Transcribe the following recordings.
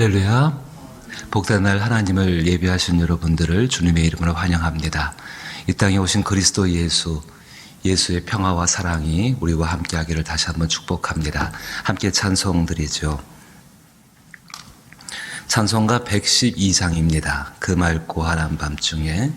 할렐루야. 복된 날 하나님을 예배하신 여러분들을 주님의 이름으로 환영합니다. 이 땅에 오신 그리스도 예수의 평화와 사랑이 우리와 함께하기를 다시 한번 축복합니다. 함께 찬송드리죠. 찬송가 112장입니다. 그 맑고 환한 밤중에.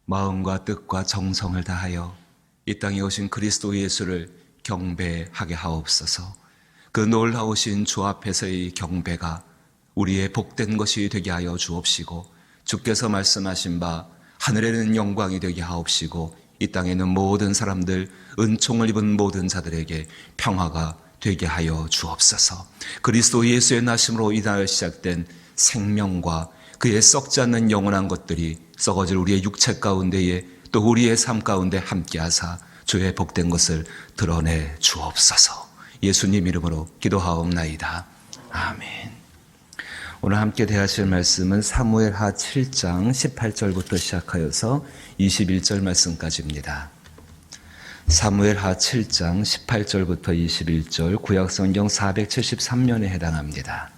마음과 뜻과 정성을 다하여 이 땅에 오신 그리스도 예수를 경배하게 하옵소서. 그 놀라우신 주 앞에서의 경배가 우리의 복된 것이 되게 하여 주옵시고, 주께서 말씀하신 바 하늘에는 영광이 되게 하옵시고, 이 땅에는 모든 사람들, 은총을 입은 모든 자들에게 평화가 되게 하여 주옵소서. 그리스도 예수의 나심으로 이날 시작된 생명과 그의 썩지 않는 영원한 것들이 썩어질 우리의 육체 가운데에 또 우리의 삶 가운데 함께하사 주의 복된 것을 드러내 주옵소서. 예수님 이름으로 기도하옵나이다. 아멘. 오늘 함께 대하실 말씀은 사무엘하 7장 18절부터 시작하여서 21절 말씀까지입니다. 사무엘하 7장 18절부터 21절, 구약성경 473면에 해당합니다.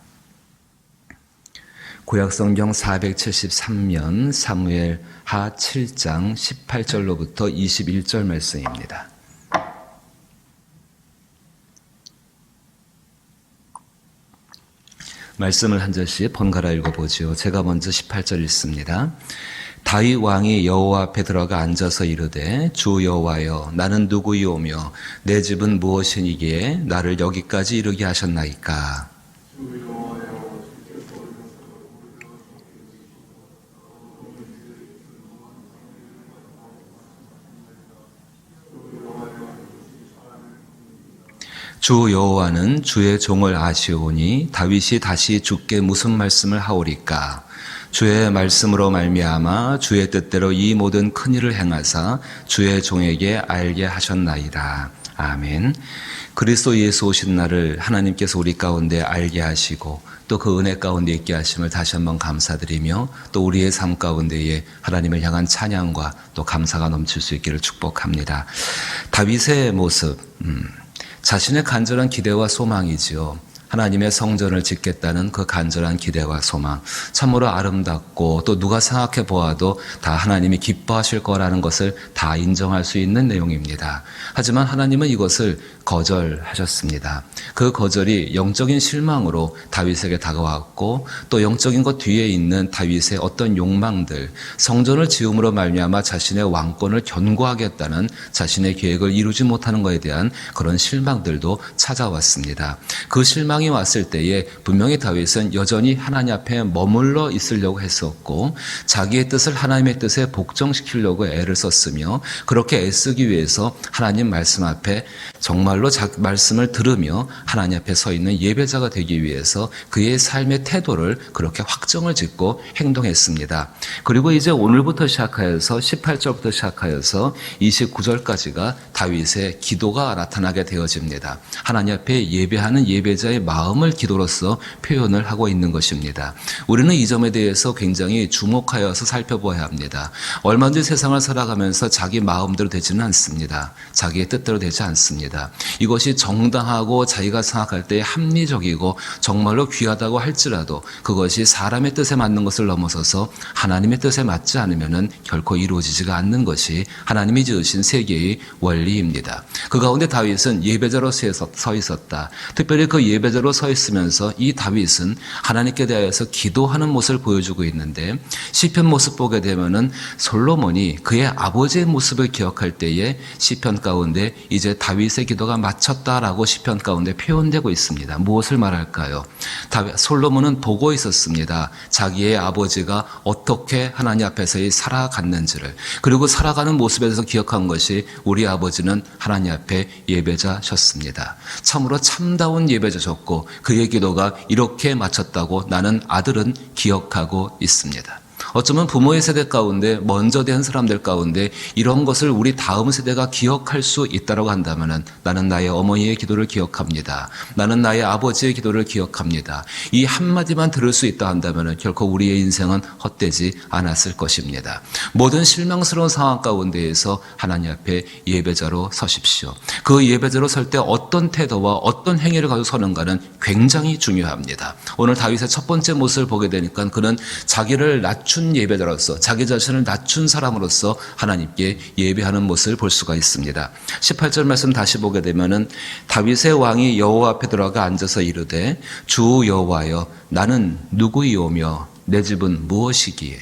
구약성경 473면 사무엘하 7장 18절로부터 21절 말씀입니다. 말씀을 한 절씩 번갈아 읽어보지요. 제가 먼저 18절 읽습니다. 다윗 왕이 여호와 앞에 들어가 앉아서 이르되, 주 여호와여, 나는 누구이오며 내 집은 무엇이니기에 나를 여기까지 이르게 하셨나이까? 주 여호와는 주의 종을 아시오니 다윗이 다시 주께 무슨 말씀을 하오리까? 주의 말씀으로 말미암아 주의 뜻대로 이 모든 큰 일을 행하사 주의 종에게 알게 하셨나이다. 아멘. 그리스도 예수 오신 날을 하나님께서 우리 가운데 알게 하시고 또 그 은혜 가운데 있게 하심을 다시 한번 감사드리며, 또 우리의 삶 가운데에 하나님을 향한 찬양과 또 감사가 넘칠 수 있기를 축복합니다. 다윗의 모습, 자신의 간절한 기대와 소망이지요. 하나님의 성전을 짓겠다는 그 간절한 기대와 소망, 참으로 아름답고 또 누가 생각해 보아도 다 하나님이 기뻐하실 거라는 것을 다 인정할 수 있는 내용입니다. 하지만 하나님은 이것을 거절하셨습니다. 그 거절이 영적인 실망으로 다윗에게 다가왔고, 또 영적인 것 뒤에 있는 다윗의 어떤 욕망들, 성전을 지음으로 말미암아 자신의 왕권을 견고하겠다는 자신의 계획을 이루지 못하는 것에 대한 그런 실망들도 찾아왔습니다. 그 실망이 왔을 때에 분명히 다윗은 여전히 하나님 앞에 머물러 있으려고 했었고, 자기의 뜻을 하나님의 뜻에 복종시키려고 애를 썼으며, 그렇게 애쓰기 위해서 하나님 말씀 앞에 정말로 말씀을 들으며 하나님 앞에 서 있는 예배자가 되기 위해서 그의 삶의 태도를 그렇게 확정을 짓고 행동했습니다. 그리고 이제 오늘부터 시작하여서 18절부터 시작하여서 29절까지가 다윗의 기도가 나타나게 되어집니다. 하나님 앞에 예배하는 예배자의 마음을 기도로서 표현을 하고 있는 것입니다. 우리는 이 점에 대해서 굉장히 주목하여서 살펴봐야 합니다. 얼마든지 세상을 살아가면서 자기 마음대로 되지는 않습니다. 자기의 뜻대로 되지 않습니다. 이것이 정당하고 자기가 생각할 때 합리적이고 정말로 귀하다고 할지라도 그것이 사람의 뜻에 맞는 것을 넘어서서 하나님의 뜻에 맞지 않으면 결코 이루어지지가 않는 것이 하나님이 지으신 세계의 원리입니다. 그 가운데 다윗은 예배자로 서 있었다. 특별히 그 예배자로 서 있으면서 이 다윗은 하나님께 대하여서 기도하는 모습을 보여주고 있는데, 시편 모습 보게 되면은 솔로몬이 그의 아버지의 모습을 기억할 때에 시편 가운데 이제 다윗의 기도가 마쳤다라고 시편 가운데 표현되고 있습니다. 무엇을 말할까요? 솔로몬은 보고 있었습니다. 자기의 아버지가 어떻게 하나님 앞에서의 살아갔는지를, 그리고 살아가는 모습에 대해서 기억한 것이 우리 아버지는 하나님 앞에 예배자셨습니다. 참으로 참다운 예배자셨고 그의 기도가 이렇게 마쳤다고 나는 아들은 기억하고 있습니다. 어쩌면 부모의 세대 가운데 먼저 된 사람들 가운데 이런 것을 우리 다음 세대가 기억할 수 있다고 한다면 나는 나의 어머니의 기도를 기억합니다. 나는 나의 아버지의 기도를 기억합니다. 이 한마디만 들을 수 있다 한다면 결코 우리의 인생은 헛되지 않았을 것입니다. 모든 실망스러운 상황 가운데에서 하나님 앞에 예배자로 서십시오. 그 예배자로 설 때 어떤 태도와 어떤 행위를 가지고 서는가는 굉장히 중요합니다. 오늘 다윗의 첫 번째 모습을 보게 되니까 그는 자기를 낮춘 예배자로서 자기 자신을 낮춘 사람으로서 하나님께 예배하는 모습을 볼 수가 있습니다. 18절 말씀 다시 보게 되면은 다윗의 왕이 여호와 앞에 들어가 앉아서 이르되 주 여호와여 나는 누구이오며 내 집은 무엇이기에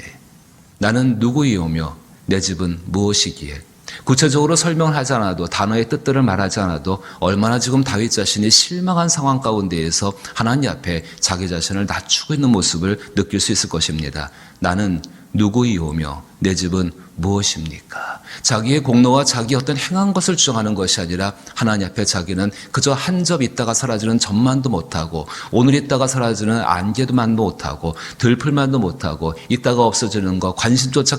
나는 누구이오며 내 집은 무엇이기에 구체적으로 설명을 하지 않아도 단어의 뜻들을 말하지 않아도 얼마나 지금 다윗 자신이 실망한 상황 가운데에서 하나님 앞에 자기 자신을 낮추고 있는 모습을 느낄 수 있을 것입니다. 나는 누구이오며 내 집은 무엇입니까? 자기의 공로와 자기 어떤 행한 것을 주장하는 것이 아니라 하나님 앞에 자기는 그저 한 점 있다가 사라지는 점만도 못하고 오늘 있다가 사라지는 안개만도 못하고 들풀만도 못하고 있다가 없어지는 것 관심조차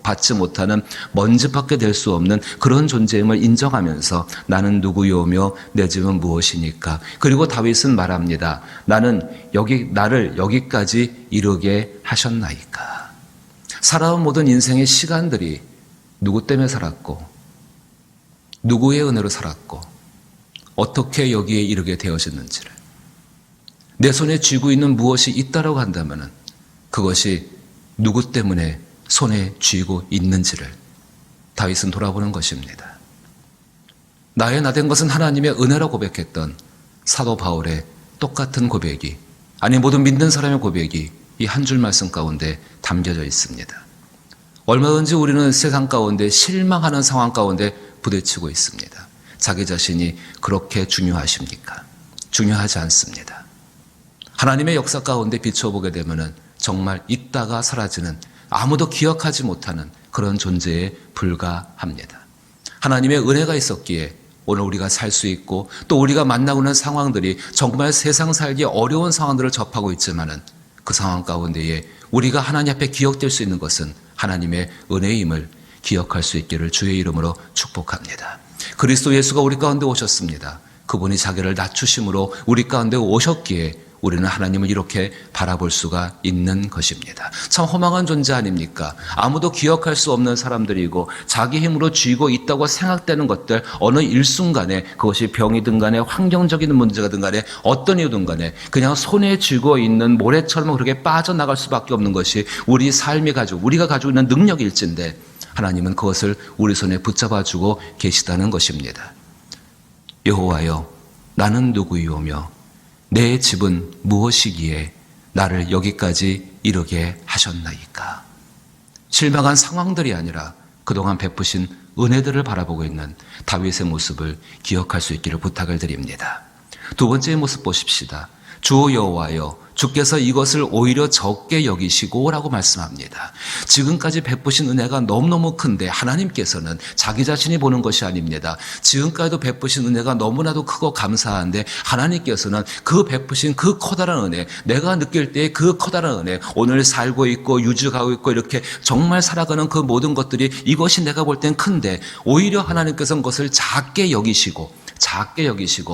받지 못하는 먼지밖에 될 수 없는 그런 존재임을 인정하면서 나는 누구이오며 내 집은 무엇이니까. 그리고 다윗은 말합니다. 나를 여기까지 이르게 하셨나이까. 살아온 모든 인생의 시간들이 누구 때문에 살았고 누구의 은혜로 살았고 어떻게 여기에 이르게 되어졌는지를 내 손에 쥐고 있는 무엇이 있다라고 한다면 그것이 누구 때문에 손에 쥐고 있는지를 다윗은 돌아보는 것입니다. 나의 나된 것은 하나님의 은혜로 고백했던 사도 바울의 똑같은 고백이 아니 모든 믿는 사람의 고백이 이 한 줄 말씀 가운데 담겨져 있습니다. 얼마든지 우리는 세상 가운데 실망하는 상황 가운데 부딪히고 있습니다. 자기 자신이 그렇게 중요하십니까? 중요하지 않습니다. 하나님의 역사 가운데 비춰보게 되면 정말 있다가 사라지는 아무도 기억하지 못하는 그런 존재에 불과합니다. 하나님의 은혜가 있었기에 오늘 우리가 살 수 있고 또 우리가 만나고 있는 상황들이 정말 세상 살기 어려운 상황들을 접하고 있지만은 그 상황 가운데에 우리가 하나님 앞에 기억될 수 있는 것은 하나님의 은혜임을 기억할 수 있기를 주의 이름으로 축복합니다. 그리스도 예수가 우리 가운데 오셨습니다. 그분이 자기를 낮추심으로 우리 가운데 오셨기에 우리는 하나님을 이렇게 바라볼 수가 있는 것입니다. 참 허망한 존재 아닙니까? 아무도 기억할 수 없는 사람들이고 자기 힘으로 쥐고 있다고 생각되는 것들 어느 일순간에 그것이 병이든 간에 환경적인 문제가든 간에 어떤 이유든 간에 그냥 손에 쥐고 있는 모래처럼 그렇게 빠져나갈 수밖에 없는 것이 우리 삶이 우리가 가지고 있는 능력일진데 하나님은 그것을 우리 손에 붙잡아주고 계시다는 것입니다. 여호와여 나는 누구이오며 내 집은 무엇이기에 나를 여기까지 이르게 하셨나이까. 실망한 상황들이 아니라 그동안 베푸신 은혜들을 바라보고 있는 다윗의 모습을 기억할 수 있기를 부탁을 드립니다. 두 번째 모습 보십시다. 주 여호와여 주께서 이것을 오히려 적게 여기시고 라고 말씀합니다. 지금까지 베푸신 은혜가 너무너무 큰데 하나님께서는 자기 자신이 보는 것이 아닙니다. 지금까지도 베푸신 은혜가 너무나도 크고 감사한데 하나님께서는 그 베푸신 그 커다란 은혜, 내가 느낄 때 그 커다란 은혜, 오늘 살고 있고 유지하고 있고 이렇게 정말 살아가는 그 모든 것들이 이것이 내가 볼 땐 큰데 오히려 하나님께서는 그것을 작게 여기시고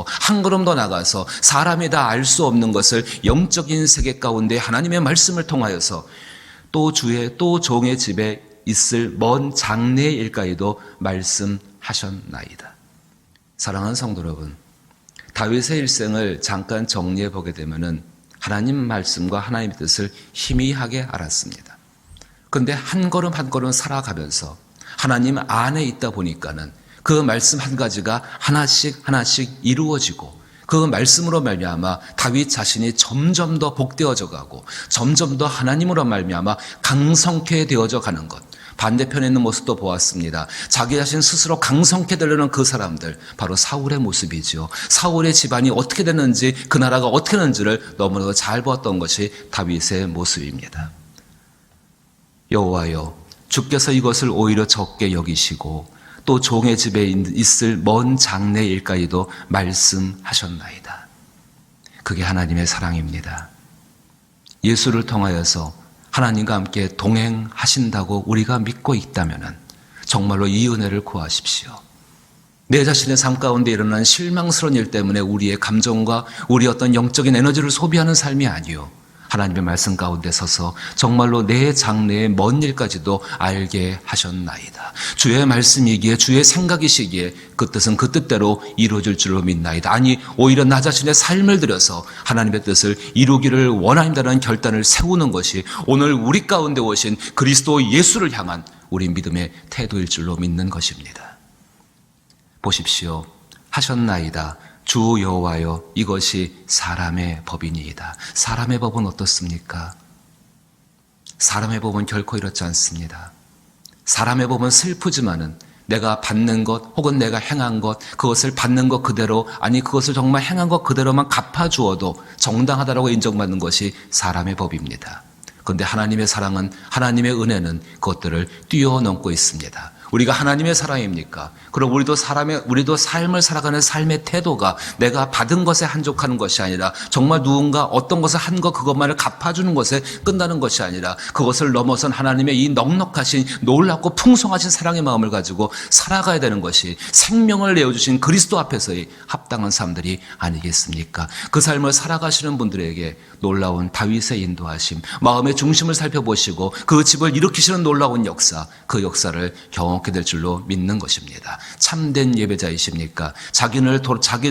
한 걸음 더 나가서 사람이 다 알 수 없는 것을 영적인 세계 가운데 하나님의 말씀을 통하여서 또 종의 집에 있을 먼 장래의 일까지도 말씀하셨나이다. 사랑하는 성도 여러분, 다윗의 일생을 잠깐 정리해 보게 되면은 하나님 말씀과 하나님의 뜻을 희미하게 알았습니다. 그런데 한 걸음 한 걸음 살아가면서 하나님 안에 있다 보니까는 그 말씀 한 가지가 하나씩 이루어지고 그 말씀으로 말미암아 다윗 자신이 점점 더 복되어져 가고 점점 더 하나님으로 말미암아 강성케 되어져 가는 것. 반대편에 있는 모습도 보았습니다. 자기 자신 스스로 강성케 되려는 그 사람들, 바로 사울의 모습이죠. 사울의 집안이 어떻게 됐는지 그 나라가 어떻게 됐는지를 너무나도 잘 보았던 것이 다윗의 모습입니다. 여호와여 주께서 이것을 오히려 적게 여기시고 또 종의 집에 있을 먼 장래 일까지도 말씀하셨나이다. 그게 하나님의 사랑입니다. 예수를 통하여서 하나님과 함께 동행하신다고 우리가 믿고 있다면 정말로 이 은혜를 구하십시오. 내 자신의 삶 가운데 일어난 실망스러운 일 때문에 우리의 감정과 우리 어떤 영적인 에너지를 소비하는 삶이 아니요, 하나님의 말씀 가운데 서서 정말로 내 장래의 먼 일까지도 알게 하셨나이다. 주의 말씀이기에, 주의 생각이시기에 그 뜻은 그 뜻대로 이루어질 줄로 믿나이다. 아니, 오히려 나 자신의 삶을 들여서 하나님의 뜻을 이루기를 원한다는 결단을 세우는 것이 오늘 우리 가운데 오신 그리스도 예수를 향한 우리 믿음의 태도일 줄로 믿는 것입니다. 보십시오. 하셨나이다. 주 여호와여, 이것이 사람의 법이니이다. 사람의 법은 어떻습니까? 사람의 법은 결코 이렇지 않습니다. 사람의 법은 슬프지만은 내가 받는 것 혹은 내가 행한 것, 그것을 받는 것 그대로, 아니 그것을 정말 행한 것 그대로만 갚아주어도 정당하다라고 인정받는 것이 사람의 법입니다. 그런데 하나님의 사랑은, 하나님의 은혜는 그것들을 뛰어넘고 있습니다. 우리가 하나님의 사랑입니까? 그럼 우리도 삶을 살아가는 삶의 태도가 내가 받은 것에 한족하는 것이 아니라 정말 누군가 어떤 것을 한 것 그것만을 갚아주는 것에 끝나는 것이 아니라 그것을 넘어선 하나님의 이 넉넉하신 놀랍고 풍성하신 사랑의 마음을 가지고 살아가야 되는 것이 생명을 내어주신 그리스도 앞에서의 합당한 삶들이 아니겠습니까? 그 삶을 살아가시는 분들에게 놀라운 다윗의 인도하심, 마음의 중심을 살펴보시고 그 집을 일으키시는 놀라운 역사, 그 역사를 경험하게 될 줄로 믿는 것입니다. 참된 예배자이십니까? 자기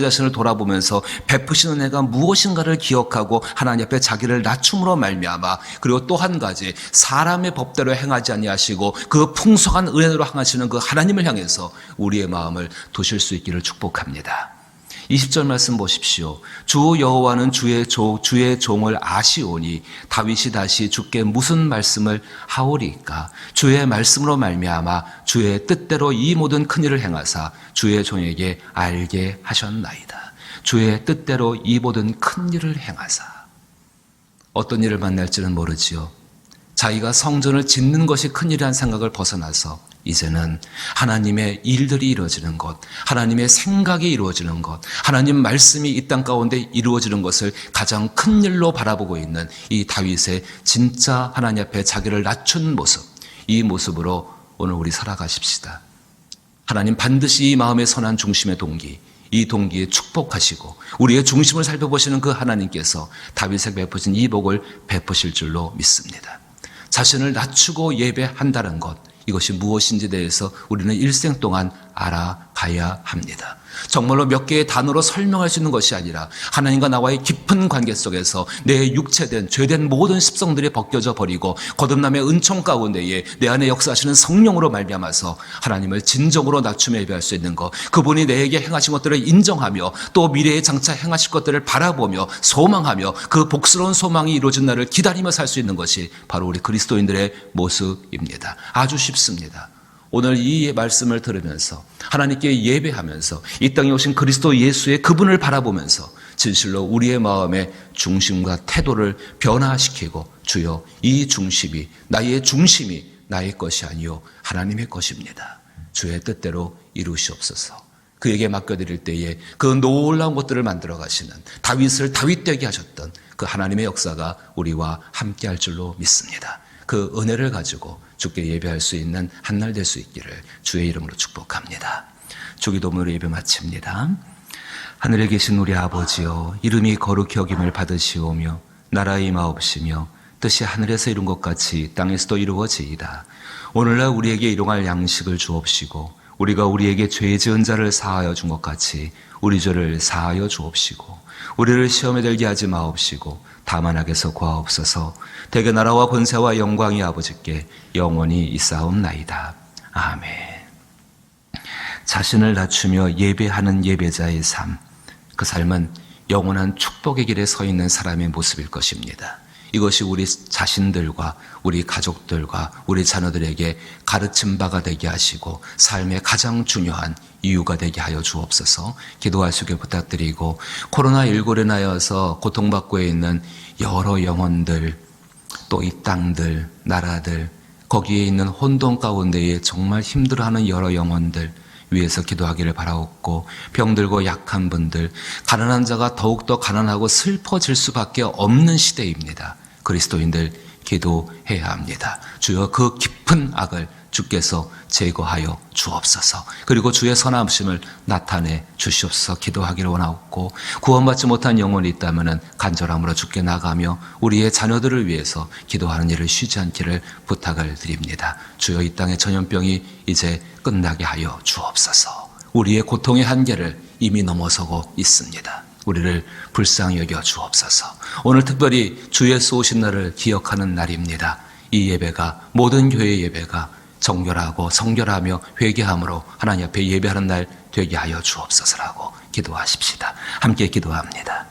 자신을 돌아보면서 베푸시는 은혜가 무엇인가를 기억하고 하나님 앞에 자기를 낮춤으로 말미암아, 그리고 또 한 가지, 사람의 법대로 행하지 아니하시고 그 풍성한 은혜로 행하시는 그 하나님을 향해서 우리의 마음을 두실 수 있기를 축복합니다. 20절 말씀 보십시오. 주 여호와는 주의 종을 아시오니 다윗이 다시 주께 무슨 말씀을 하오리까? 주의 말씀으로 말미암아 주의 뜻대로 이 모든 큰 일을 행하사 주의 종에게 알게 하셨나이다. 주의 뜻대로 이 모든 큰 일을 행하사. 어떤 일을 만날지는 모르지요. 자기가 성전을 짓는 것이 큰일이라는 생각을 벗어나서 이제는 하나님의 일들이 이루어지는 것, 하나님의 생각이 이루어지는 것, 하나님 말씀이 이 땅 가운데 이루어지는 것을 가장 큰 일로 바라보고 있는 이 다윗의 진짜 하나님 앞에 자기를 낮춘 모습, 이 모습으로 오늘 우리 살아가십시다. 하나님 반드시 이 마음의 선한 중심의 동기, 이 동기에 축복하시고 우리의 중심을 살펴보시는 그 하나님께서 다윗에게 베푸신 이 복을 베푸실 줄로 믿습니다. 자신을 낮추고 예배한다는 것, 이것이 무엇인지에 대해서 우리는 일생 동안 알아가야 합니다. 정말로 몇 개의 단어로 설명할 수 있는 것이 아니라 하나님과 나와의 깊은 관계 속에서 내 육체된 죄된 모든 습성들이 벗겨져 버리고 거듭남의 은총 가운데에 내 안에 역사하시는 성령으로 말미암아서 하나님을 진정으로 낮추며 예배할 수 있는 것, 그분이 내게 행하신 것들을 인정하며 또 미래에 장차 행하실 것들을 바라보며 소망하며 그 복스러운 소망이 이루어진 날을 기다리며 살 수 있는 것이 바로 우리 그리스도인들의 모습입니다. 아주 쉽습니다. 오늘 이 말씀을 들으면서 하나님께 예배하면서 이 땅에 오신 그리스도 예수의 그분을 바라보면서 진실로 우리의 마음의 중심과 태도를 변화시키고, 주여 이 중심이, 나의 중심이 나의 것이 아니요 하나님의 것입니다. 주의 뜻대로 이루시옵소서. 그에게 맡겨드릴 때에 그 놀라운 것들을 만들어 가시는, 다윗을 다윗되게 하셨던 그 하나님의 역사가 우리와 함께할 줄로 믿습니다. 그 은혜를 가지고 주께 예배할 수 있는 한날 될 수 있기를 주의 이름으로 축복합니다. 주기도문으로 예배 마칩니다. 하늘에 계신 우리 아버지여, 이름이 거룩히 여김을 받으시오며 나라의 임하옵시며 뜻이 하늘에서 이룬 것 같이 땅에서도 이루어지이다. 오늘날 우리에게 일용할 양식을 주옵시고 우리가 우리에게 죄 지은 자를 사하여 준 것 같이 우리 죄를 사하여 주옵시고 우리를 시험에 들게 하지 마옵시고 다만 악에서 구하옵소서. 대개 나라와 권세와 영광이 아버지께 영원히 있사옵나이다. 아멘. 자신을 낮추며 예배하는 예배자의 삶, 그 삶은 영원한 축복의 길에 서 있는 사람의 모습일 것입니다. 이것이 우리 자신들과 우리 가족들과 우리 자녀들에게 가르침 바가 되게 하시고 삶의 가장 중요한 이유가 되게 하여 주옵소서. 기도하시길 부탁드리고, 코로나19로 인하여서 고통받고 있는 여러 영혼들, 또 이 땅들, 나라들, 거기에 있는 혼돈 가운데에 정말 힘들어하는 여러 영혼들 위해서 기도하기를 바라옵고, 병들고 약한 분들, 가난한 자가 더욱더 가난하고 슬퍼질 수밖에 없는 시대입니다. 그리스도인들 기도해야 합니다. 주여 그 깊은 악을 주께서 제거하여 주옵소서. 그리고 주의 선하심을 나타내 주시옵소서. 기도하기를 원하옵고, 구원받지 못한 영혼이 있다면 간절함으로 주께 나가며 우리의 자녀들을 위해서 기도하는 일을 쉬지 않기를 부탁을 드립니다. 주여 이 땅의 전염병이 이제 끝나게 하여 주옵소서. 우리의 고통의 한계를 이미 넘어서고 있습니다. 우리를 불쌍히 여겨 주옵소서. 오늘 특별히 주 예수 오신 날을 기억하는 날입니다. 이 예배가, 모든 교회 예배가 정결하고 성결하며 회개함으로 하나님 앞에 예배하는 날 되게 하여 주옵소서라고 기도하십시다. 함께 기도합니다.